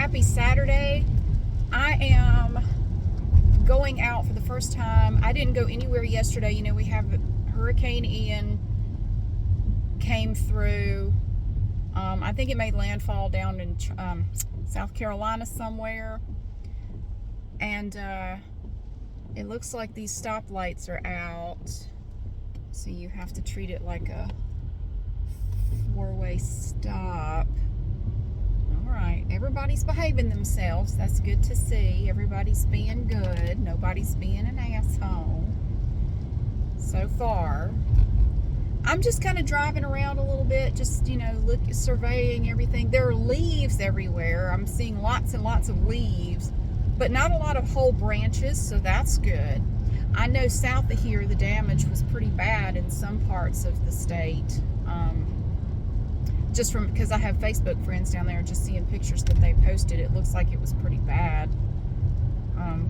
Happy Saturday. I am going out for the first time. I didn't go anywhere yesterday. You know, we have Hurricane Ian came through. I think it made landfall down in South Carolina somewhere. And it looks like these stoplights are out. So you have to treat it like a four-way stop. All right, everybody's behaving themselves. That's good to see. Everybody's being good. Nobody's being an asshole so far. I'm just kind of driving around a little bit, just, you know, surveying everything. There are leaves everywhere. I'm seeing lots and lots of leaves, but not a lot of whole branches, so that's good. I know south of here the damage was pretty bad in some parts of the state. Just from, because I have Facebook friends down there, just seeing pictures that they posted, it looks like it was pretty bad.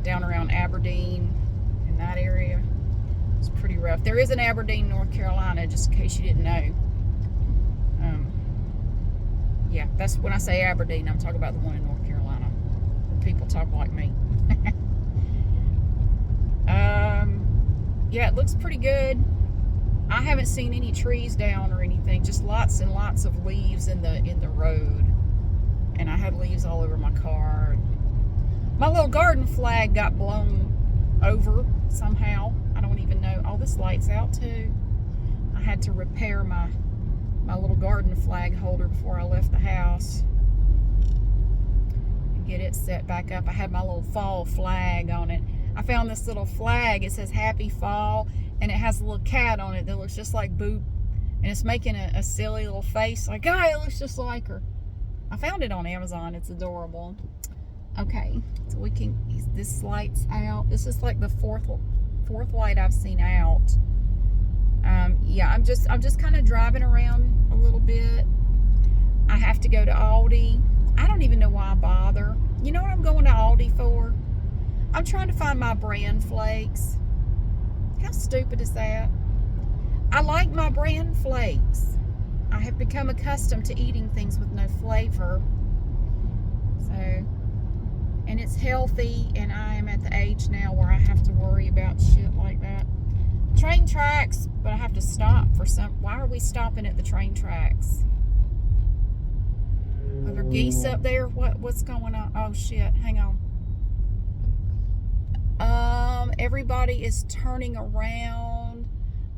Down around Aberdeen, in that area, it's pretty rough. There is an Aberdeen, North Carolina, just in case you didn't know. Yeah, that's when I say Aberdeen, I'm talking about the one in North Carolina, where people talk like me. Yeah, it looks pretty good. I haven't seen any trees down or anything, just lots and lots of leaves in the road. And I had leaves all over my car. My little garden flag got blown over somehow. I don't even know. Oh, this light's out too. I had to repair my little garden flag holder before I left the house and get it set back up. I had my little fall flag on it. I found this little flag. It says Happy Fall, and it has a little cat on it that looks just like Boop, and it's making a silly little face like, oh, it looks just like her. I found it on Amazon. It's adorable. Okay, so we can, this light's out. This is like the fourth light I've seen out. Yeah, I'm just kind of driving around a little bit. I have to go to Aldi. I don't even know why I bother. You know what I'm going to Aldi for? I'm trying to find my bran flakes. How stupid is that? I like my bran flakes. I have become accustomed to eating things with no flavor. So, and it's healthy, and I am at the age now where I have to worry about shit like that. Train tracks, but I have to stop for some. Why are we stopping at the train tracks? Are there geese up there? What's going on? Oh shit, hang on. Everybody is turning around.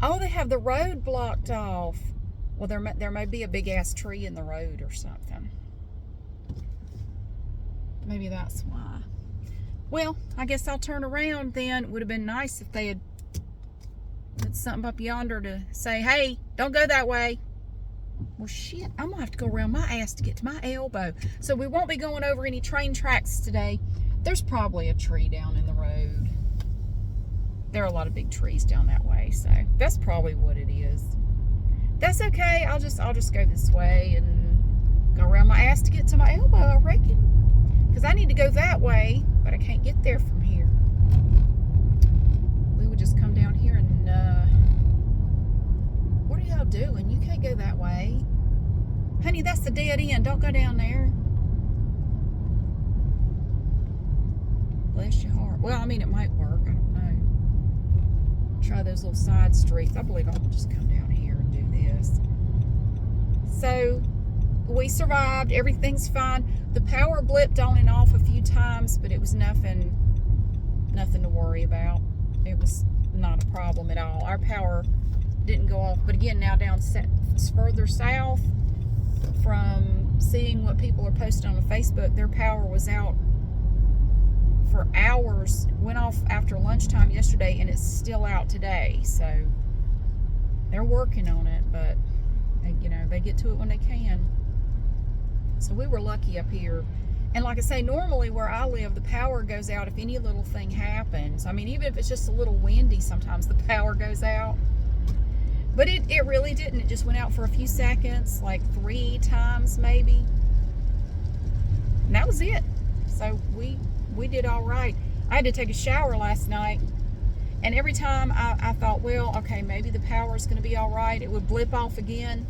Oh, they have the road blocked off. Well, there may be a big ass tree in the road or something. Maybe that's why. Well, I guess I'll turn around then. It would have been nice if they had put something up yonder to say, hey, don't go that way. Well, shit, I'm gonna have to go around my ass to get to my elbow. So we won't be going over any train tracks today. There's probably a tree down in the road. There are a lot of big trees down that way, so that's probably what it is. That's okay. I'll just go this way and go around my ass to get to my elbow, I reckon. Because I need to go that way, but I can't get there from here. We would just come down here and what are y'all doing? You can't go that way. Honey, that's the dead end. Don't go down there. Bless your heart. Well, I mean, it might work. I don't know. Try those little side streets. I believe I'll just come down here and do this. So, we survived. Everything's fine. The power blipped on and off a few times, but it was nothing to worry about. It was not a problem at all. Our power didn't go off. But again, now down further south, from seeing what people are posting on Facebook, their power was out for hours, went off after lunchtime yesterday, and it's still out today. So they're working on it, but they get to it when they can. So we were lucky up here. And like I say, normally where I live, the power goes out if any little thing happens. I mean, even if it's just a little windy, sometimes the power goes out. But it really didn't. It just went out for a few seconds, like 3 times maybe. And that was it. So we did all right. I had to take a shower last night, and every time I thought, well, okay, maybe the power is going to be all right, it would blip off again.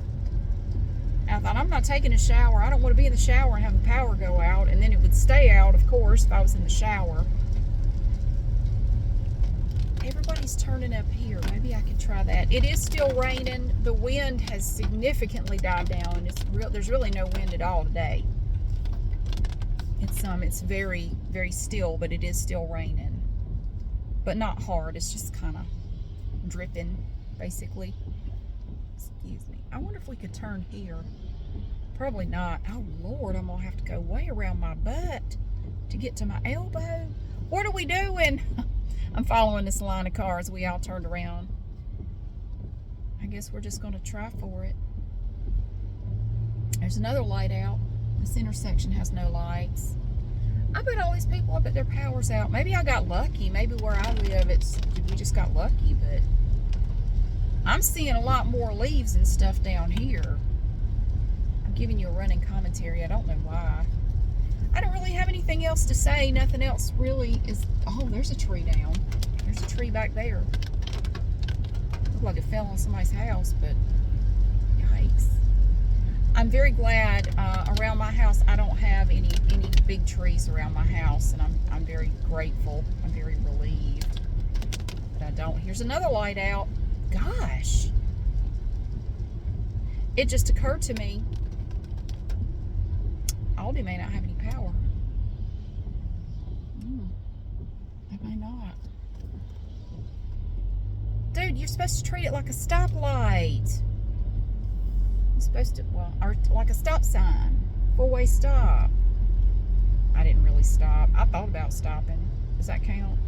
And I thought, I'm not taking a shower. I don't want to be in the shower and have the power go out. And then it would stay out, of course, if I was in the shower. Everybody's turning up here. Maybe I could try that. It is still raining. The wind has significantly died down. There's really no wind at all today. It's very, very still, but it is still raining. But not hard. It's just kind of dripping, basically. Excuse me. I wonder if we could turn here. Probably not. Oh, Lord, I'm going to have to go way around my butt to get to my elbow. What are we doing? I'm following this line of cars. We all turned around. I guess we're just going to try for it. There's another light out. This intersection has no lights. I bet all these people, I bet their power's out. Maybe I got lucky. Maybe where I live, we just got lucky, but I'm seeing a lot more leaves and stuff down here. I'm giving you a running commentary. I don't know why. I don't really have anything else to say. Nothing else really is. Oh, there's a tree down. There's a tree back there. Looked like it fell on somebody's house, but yikes. I'm very glad around my house I don't have any big trees around my house, and I'm very grateful. I'm very relieved that I don't. Here's another light out. Gosh. It just occurred to me, Aldi may not have any power. They may not. Dude, you're supposed to treat it like a stoplight. You're supposed to, well, or like a stop sign. Four-way stop. I didn't really stop. I thought about stopping. Does that count?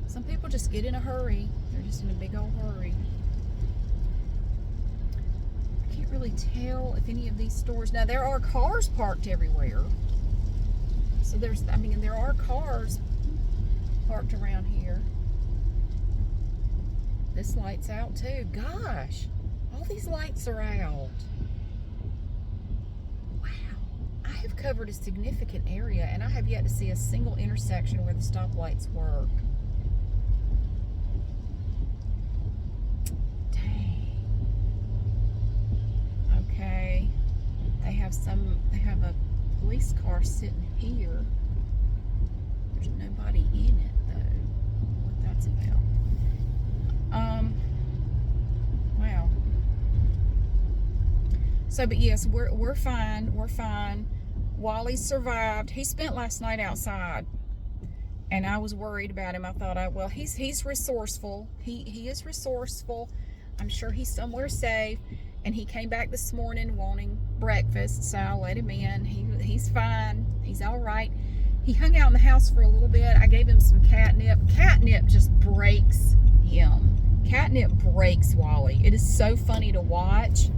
Some people just get in a hurry. They're just in a big old hurry. I can't really tell if any of these stores... Now, there are cars parked everywhere. So there are cars parked around here. This light's out too. Gosh, all these lights are out. Wow. I have covered a significant area, and I have yet to see a single intersection where the stoplights work. Okay, they have a police car sitting here. There's nobody in it though. What that's about. Wow. So, but yes, we're fine. We're fine. Wally survived. He spent last night outside, and I was worried about him. I thought, well, he's resourceful. He is resourceful. I'm sure he's somewhere safe. And he came back this morning wanting breakfast, so I let him in. He's fine. He's all right. He hung out in the house for a little bit. I gave him some catnip. Catnip just breaks him. Catnip breaks Wally. It is so funny to watch.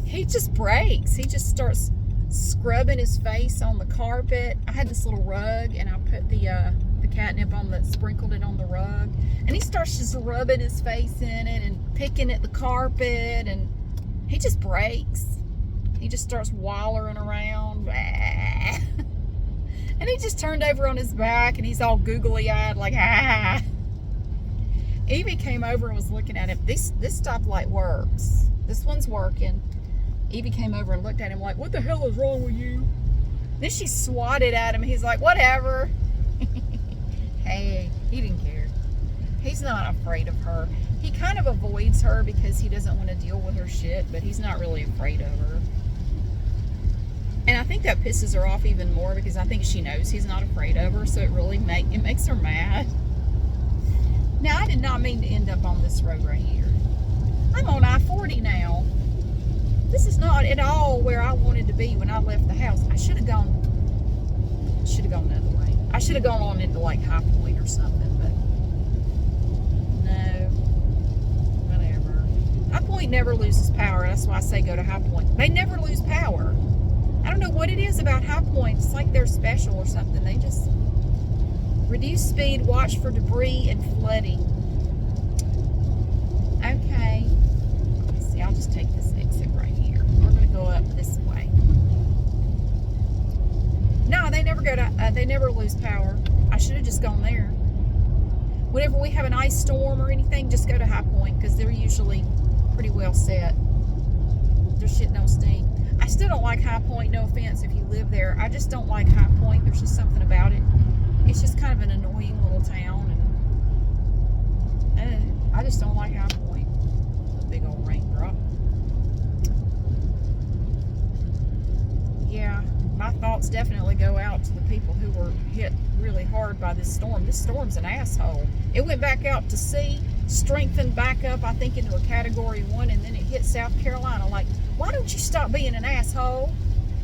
He just breaks. He just starts scrubbing his face on the carpet. I had this little rug, and I put the catnip on sprinkled it on the rug. And he starts just rubbing his face in it and picking at the carpet, and he just breaks. He just starts wallering around. And he just turned over on his back, and he's all googly-eyed like, ah. Evie came over and was looking at him. This stoplight works. This one's working. Evie came over and looked at him like, what the hell is wrong with you? Then she swatted at him. He's like, whatever. Hey, he didn't care. He's not afraid of her. He kind of avoids her because he doesn't want to deal with her shit, but he's not really afraid of her. And I think that pisses her off even more because I think she knows he's not afraid of her, so it really makes her mad. Now, I did not mean to end up on this road right here. I'm on I-40 now. This is not at all where I wanted to be when I left the house. I should have gone the other way. I should have gone on into like High Point or something, but no, whatever. High Point never loses power. That's why I say go to High Point. They never lose power. I don't know what it is about High Point. It's like they're special or something. They just reduce speed, watch for debris and flooding. Okay. Let's see, I'll just take this exit right here. We're going to go up this way. No, they never lose power. I should have just gone there. Whenever we have an ice storm or anything, just go to High Point because they're usually pretty well set. their shit don't stink. I still don't like High Point, no offense if you live there. I just don't like High Point. There's just something about it. It's just kind of an annoying little town, and I just don't like High Point. A big old raindrop. Yeah, my thoughts definitely go out to the people who were hit really hard by this storm. This storm's an asshole. It went back out to sea, strengthened back up, I think, into a Category 1, and then it hit South Carolina. Like, why don't you stop being an asshole?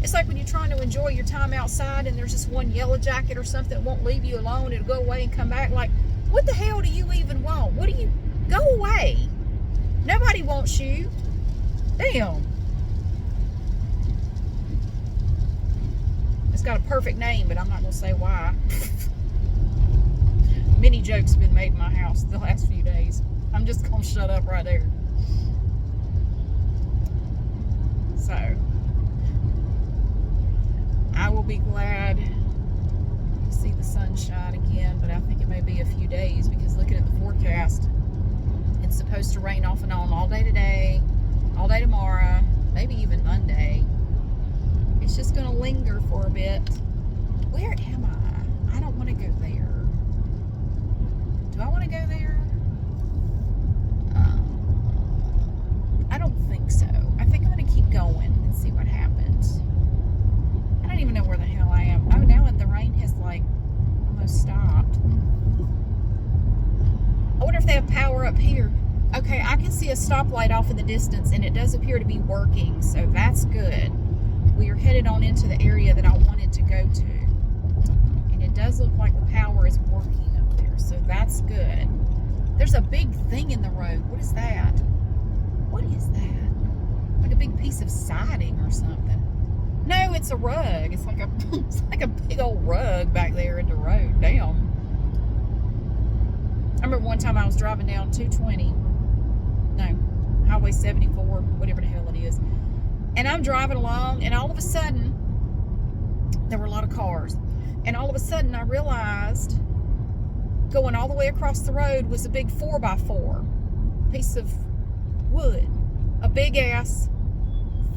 It's like when you're trying to enjoy your time outside and there's just one yellow jacket or something that won't leave you alone. It'll go away and come back. Like, what the hell do you even want? What do you... Go away. Nobody wants you. Damn. It's got a perfect name, but I'm not going to say why. Many jokes have been made in my house the last few days. I'm just going to shut up right there. So, I will be glad to see the sunshine again, but I think it may be a few days because looking at the forecast, it's supposed to rain off and on all day today, all day tomorrow, maybe even Monday. It's just going to linger for a bit. Where am I? I don't want to go there. Do I want to go there? I don't think so. I think I'm going to keep going and see what happens. I don't even know where the hell I am. Oh, now the rain has like almost stopped. I wonder if they have power up here. Okay, I can see a stoplight off in the distance and it does appear to be working, so that's good. We are headed on into the area that I wanted to go to. And it does look like the power is working up there, so that's good. There's a big thing in the road. What is that? What is that? Like a big piece of siding or something. No, it's a rug. It's like a big old rug back there in the road. Damn. I remember one time I was driving down 220. No, Highway 74, whatever the hell it is. And I'm driving along, and all of a sudden, there were a lot of cars. And all of a sudden, I realized going all the way across the road was a big 4x4 piece of wood. A big ass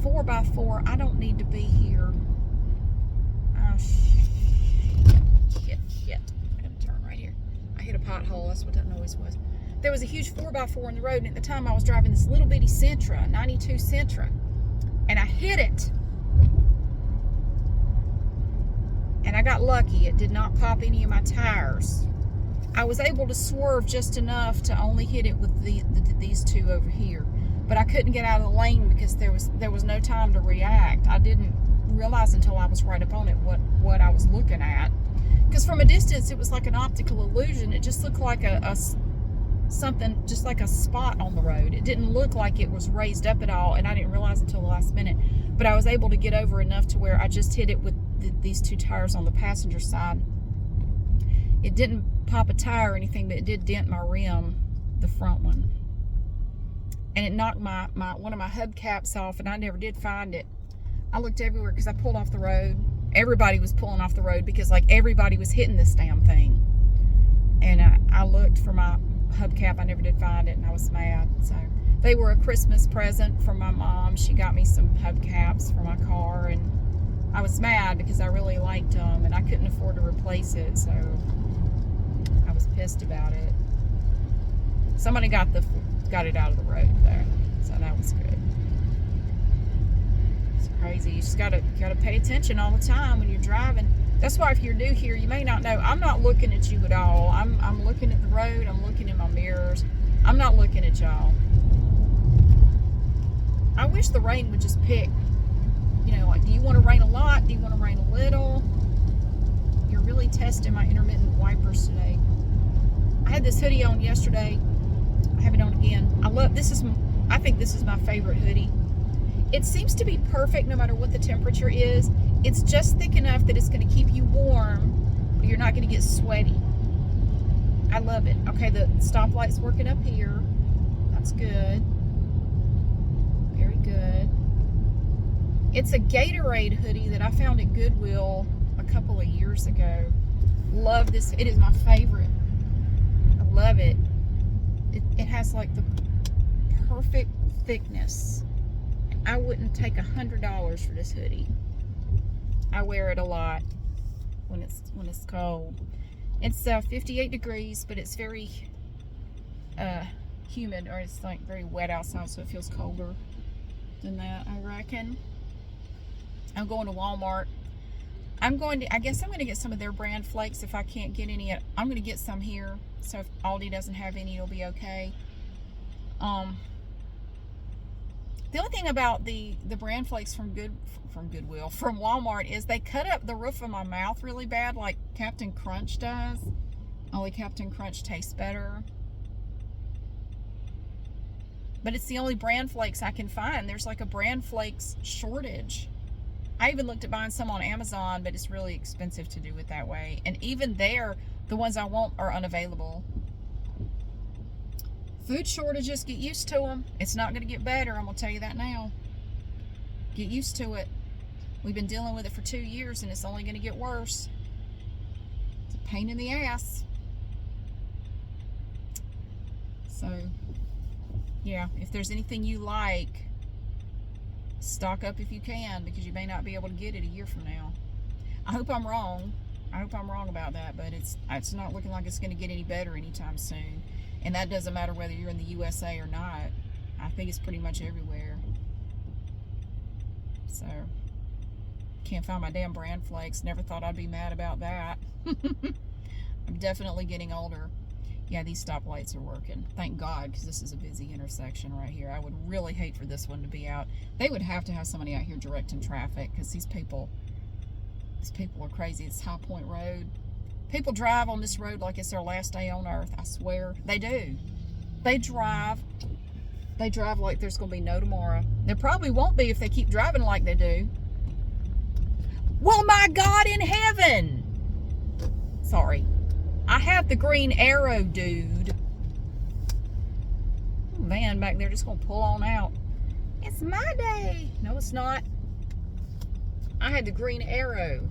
4x4. I don't need to be here. Oh, shit. I gotta turn right here. I hit a pothole. That's what that noise was. There was a huge 4x4 in the road, and at the time I was driving this little bitty Sentra, 92 Sentra. And I hit it. And I got lucky. It did not pop any of my tires. I was able to swerve just enough to only hit it with these two over here. But I couldn't get out of the lane because there was no time to react. I didn't realize until I was right up on it what I was looking at. Because from a distance, it was like an optical illusion. It just looked like something, just like a spot on the road. It didn't look like it was raised up at all, and I didn't realize until the last minute. But I was able to get over enough to where I just hit it with these two tires on the passenger side. It didn't pop a tire or anything, but it did dent my rim, the front one. And it knocked one of my hubcaps off, and I never did find it. I looked everywhere because I pulled off the road. Everybody was pulling off the road because like everybody was hitting this damn thing. And I looked for my hubcap. I never did find it, and I was mad. So they were a Christmas present from my mom. She got me some hubcaps for my car, and I was mad because I really liked them, and I couldn't afford to replace it, so I was pissed about it. Somebody got it out of the road there, so that was good. It's crazy. You just gotta pay attention all the time when you're driving. That's why if you're new here, you may not know. I'm not looking at you at all. I'm looking at the road. I'm looking in my mirrors. I'm not looking at y'all. I wish the rain would just pick. You know, like, do you want to rain a lot? Do you want to rain a little? You're really testing my intermittent wipers today. I had this hoodie on yesterday. I have it on again. I think this is my favorite hoodie. It seems to be perfect no matter what the temperature is. It's just thick enough that it's going to keep you warm, but you're not going to get sweaty. I love it. Okay, the stoplight's working up here. That's good. Very good. It's a Gatorade hoodie that I found at Goodwill a couple of years ago. Love this. It is my favorite. I love it. It has like the perfect thickness. I wouldn't take $100 for this hoodie. I wear it a lot when it's cold. It's 58 degrees, but it's very humid, or it's like very wet outside, so it feels colder than that, I reckon. I'm going to Walmart. I guess I'm going to get some of their brand flakes if I can't get any. I'm going to get some here, so if Aldi doesn't have any, it'll be okay. The only thing about the brand flakes from Goodwill, from Walmart, is they cut up the roof of my mouth really bad, like Captain Crunch does. Only Captain Crunch tastes better. But it's the only brand flakes I can find. There's like a brand flakes shortage. I even looked at buying some on Amazon, but it's really expensive to do it that way. And even there, the ones I want are unavailable. Food shortages, get used to them. It's not going to get better, I'm going to tell you that now. Get used to it. We've been dealing with it for 2 years, and it's only going to get worse. It's a pain in the ass. So, yeah, if there's anything you like, stock up if you can, because you may not be able to get it a year from now. I hope I'm wrong. I hope I'm wrong about that, but it's not looking like it's going to get any better anytime soon. And that doesn't matter whether you're in the USA or not. I think it's pretty much everywhere. So, can't find my damn brand flakes. Never thought I'd be mad about that. I'm definitely getting older. Yeah, these stoplights are working. Thank God, because this is a busy intersection right here. I would really hate for this one to be out. They would have to have somebody out here directing traffic, because these people are crazy. It's High Point Road. People drive on this road like it's their last day on earth. I swear. They do. They drive like there's going to be no tomorrow. There probably won't be if they keep driving like they do. Well, my God in heaven. Sorry. I have the green arrow, dude. Man back there just going to pull on out. It's my day. No, it's not. I had the green arrow.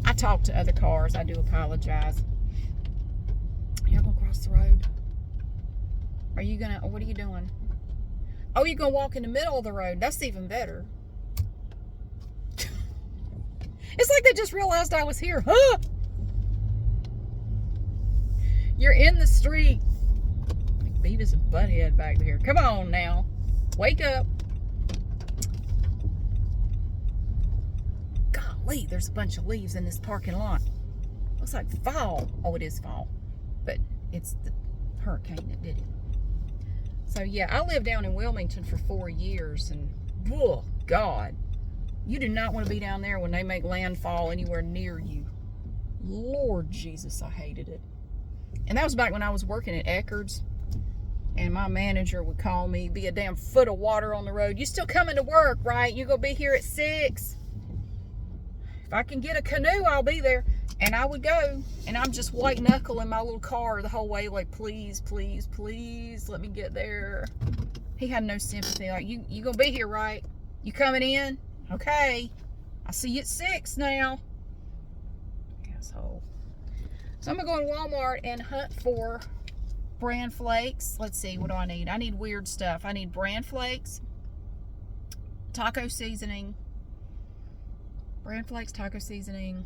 I talk to other cars. I do apologize. You're going to cross the road. Are you going to, what are you doing? Oh, you're going to walk in the middle of the road. That's even better. It's like they just realized I was here. Huh? You're in the street. Beavis and Butthead back there. Come on now. Wake up. Golly, there's a bunch of leaves in this parking lot. Looks like fall. Oh, it is fall. But it's the hurricane that did it. So, yeah, I lived down in Wilmington for 4 years. And, oh, God. You do not want to be down there when they make landfall anywhere near you. Lord Jesus, I hated it. And that was back when I was working at Eckerd's. And my manager would call me, be a damn foot of water on the road. You still coming to work, right? You gonna be here at 6. If I can get a canoe, I'll be there. And I would go. And I'm just white knuckling my little car the whole way, like, please, please, please, let me get there. He had no sympathy. Like, you gonna be here, right? You coming in? Okay. I'll see you at 6 now. Asshole. So I'm going to go to Walmart and hunt for brand flakes. Let's see, what do I need? I need weird stuff. I need brand flakes, taco seasoning, brand flakes, taco seasoning.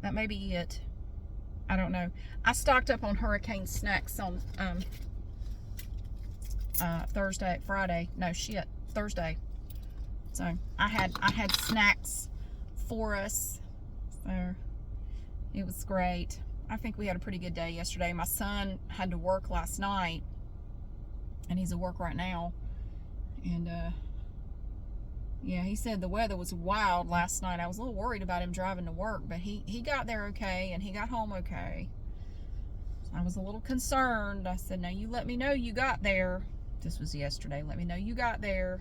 That may be it. I don't know. I stocked up on hurricane snacks on Thursday. So I had snacks for us. So it was great. I think we had a pretty good day yesterday. My son had to work last night, and he's at work right now. And yeah, he said the weather was wild last night. I was a little worried about him driving to work, but he got there okay, and he got home okay. I was a little concerned. I said, now you let me know you got there. This was yesterday. Let me know you got there.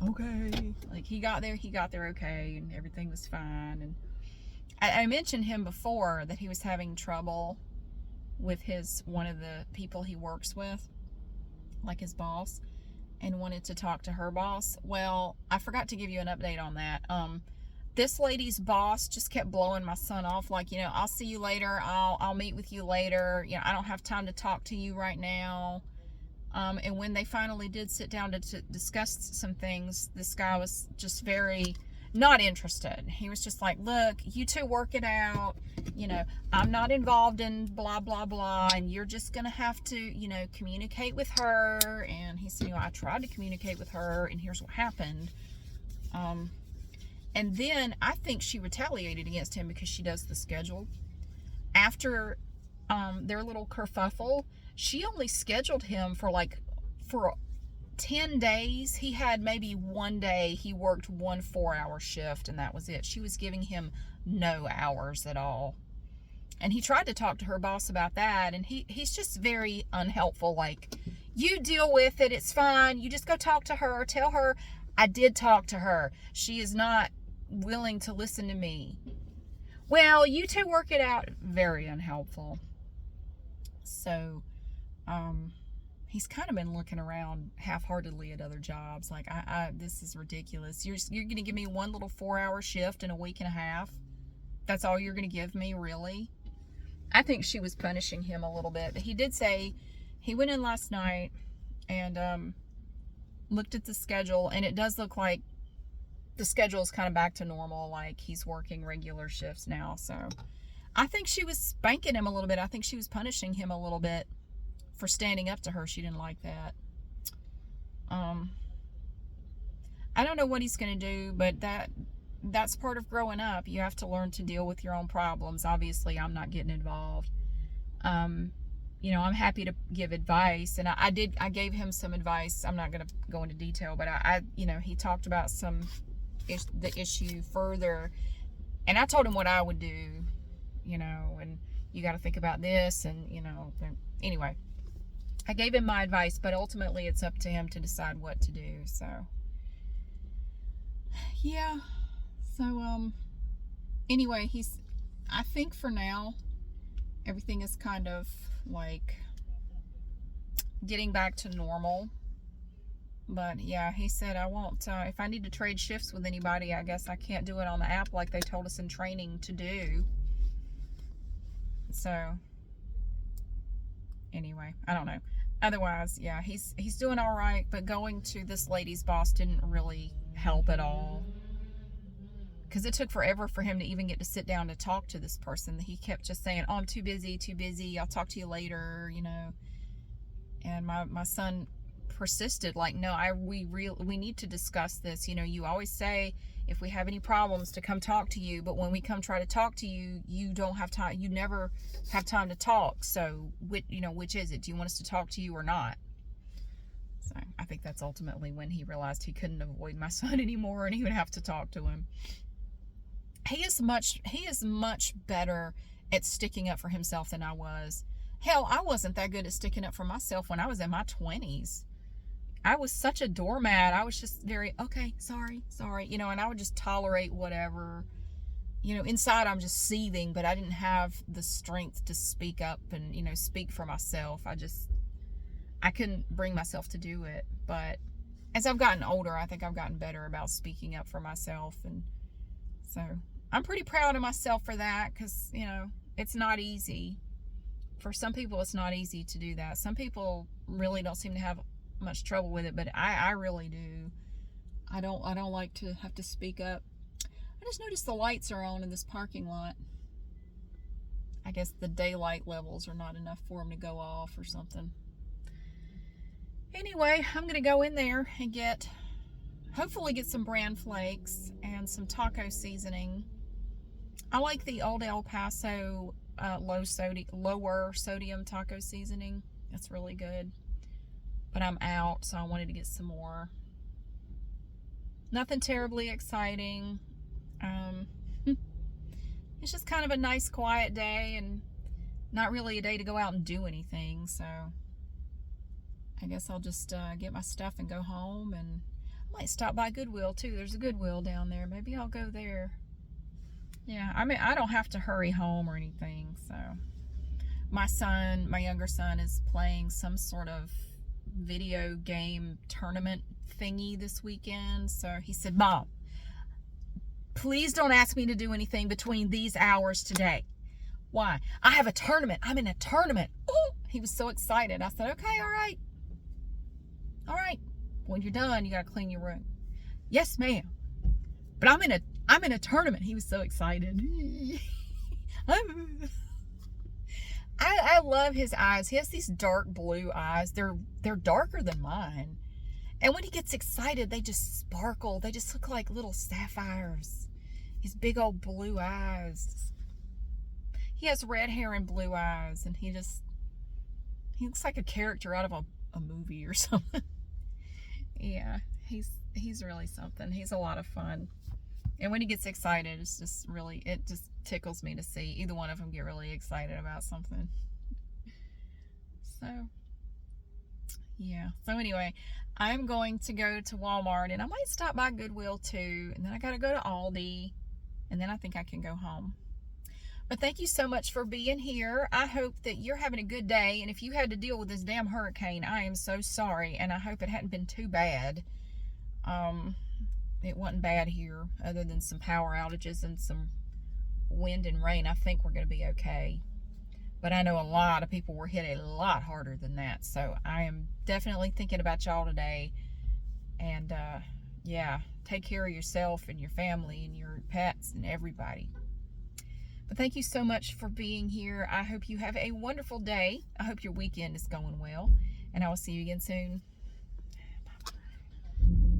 Okay. Like, he got there okay, and everything was fine. And I mentioned him before that he was having trouble with one of the people he works with, like his boss, and wanted to talk to her boss. Well, I forgot to give you an update on that. This lady's boss just kept blowing my son off, like, I'll see you later. I'll meet with you later. I don't have time to talk to you right now. And when they finally did sit down to discuss some things, this guy was just very not interested. He was just like, look, you two work it out. You know, I'm not involved in blah, blah, blah. And you're just going to have to, you know, communicate with her. And he said, you know, I tried to communicate with her and here's what happened. And then I think she retaliated against him because she does the schedule. After their little kerfuffle, she only scheduled him for 10 days. He had maybe one day he worked 1 4-hour shift and that was it. She was giving him no hours at all. And he tried to talk to her boss about that, and he's just very unhelpful. Like, you deal with it, it's fine. You just go talk to her. Tell her I did talk to her. She is not willing to listen to me. Well, you two work it out. Very unhelpful. So, he's kind of been looking around half-heartedly at other jobs. Like, this is ridiculous. You're going to give me one little 4-hour shift in a week and a half? That's all you're going to give me, really? I think she was punishing him a little bit. But he did say he went in last night and looked at the schedule, and it does look like the schedule is kind of back to normal. Like, he's working regular shifts now. So I think she was spanking him a little bit. I think she was punishing him a little bit for standing up to her. She didn't like that. I don't know what he's going to do, but that's part of growing up. You have to learn to deal with your own problems. Obviously, I'm not getting involved. You know, I'm happy to give advice, and I gave him some advice. I'm not going to go into detail, but you know, he talked about the issue further, and I told him what I would do, you know, and you got to think about this, and, you know, anyway, I gave him my advice, but ultimately it's up to him to decide what to do. So, yeah. So, anyway, I think for now, everything is kind of like getting back to normal. But yeah, he said, I won't, if I need to trade shifts with anybody, I guess I can't do it on the app like they told us in training to do. So, anyway, I don't know. Otherwise, yeah, he's doing all right, but going to this lady's boss didn't really help at all. Because it took forever for him to even get to sit down to talk to this person. He kept just saying, oh, I'm too busy, I'll talk to you later, you know. And my son persisted, like, no, we need to discuss this. You know, you always say if we have any problems to come talk to you, but when we come try to talk to you, you don't have time. You never have time to talk. So, which is it? Do you want us to talk to you or not? So I think that's ultimately when he realized he couldn't avoid my son anymore, and he would have to talk to him. He is much better at sticking up for himself than I was. Hell, I wasn't that good at sticking up for myself when I was in my 20s. I was such a doormat. I was just very, okay, sorry, you know, and I would just tolerate whatever. You know, inside I'm just seething, but I didn't have the strength to speak up and, you know, speak for myself. I couldn't bring myself to do it. But as I've gotten older, I think I've gotten better about speaking up for myself. And so I'm pretty proud of myself for that, because, you know, it's not easy. For some people, it's not easy to do that. Some people really don't seem to have much trouble with it, but I really do. I don't like to have to speak up. I just noticed the lights are on in this parking lot. I guess the daylight levels are not enough for them to go off or something. Anyway, I'm going to go in there and hopefully get some bran flakes and some taco seasoning. I like the Old El Paso lower sodium taco seasoning. That's really good. But I'm out, so I wanted to get some more. Nothing terribly exciting. It's just kind of a nice, quiet day, and not really a day to go out and do anything. So I guess I'll just get my stuff and go home, and I might stop by Goodwill too. There's a Goodwill down there. Maybe I'll go there. Yeah, I mean, I don't have to hurry home or anything. So my younger son, is playing some sort of video game tournament thingy this weekend. So he said, Mom, please don't ask me to do anything between these hours today. Why? I have a tournament. I'm in a tournament. Ooh, he was so excited. I said, okay, all right. All right, when you're done, you got to clean your room. Yes, ma'am. But I'm in a tournament. He was so excited. I love his eyes. He has these dark blue eyes. They're darker than mine. And when he gets excited, they just sparkle. They just look like little sapphires. His big old blue eyes. He has red hair and blue eyes, and he looks like a character out of a movie or something. Yeah, he's really something. He's a lot of fun. And when he gets excited, it just tickles me to see either one of them get really excited about something. So, yeah. So anyway, I'm going to go to Walmart, and I might stop by Goodwill too, and then I got to go to Aldi, and then I think I can go home. But thank you so much for being here. I hope that you're having a good day, and if you had to deal with this damn hurricane, I am so sorry, and I hope it hadn't been too bad. It wasn't bad here, other than some power outages and some wind and rain. I think we're going to be okay. But I know a lot of people were hit a lot harder than that. So I am definitely thinking about y'all today. And yeah, take care of yourself and your family and your pets and everybody. But thank you so much for being here. I hope you have a wonderful day. I hope your weekend is going well. And I will see you again soon.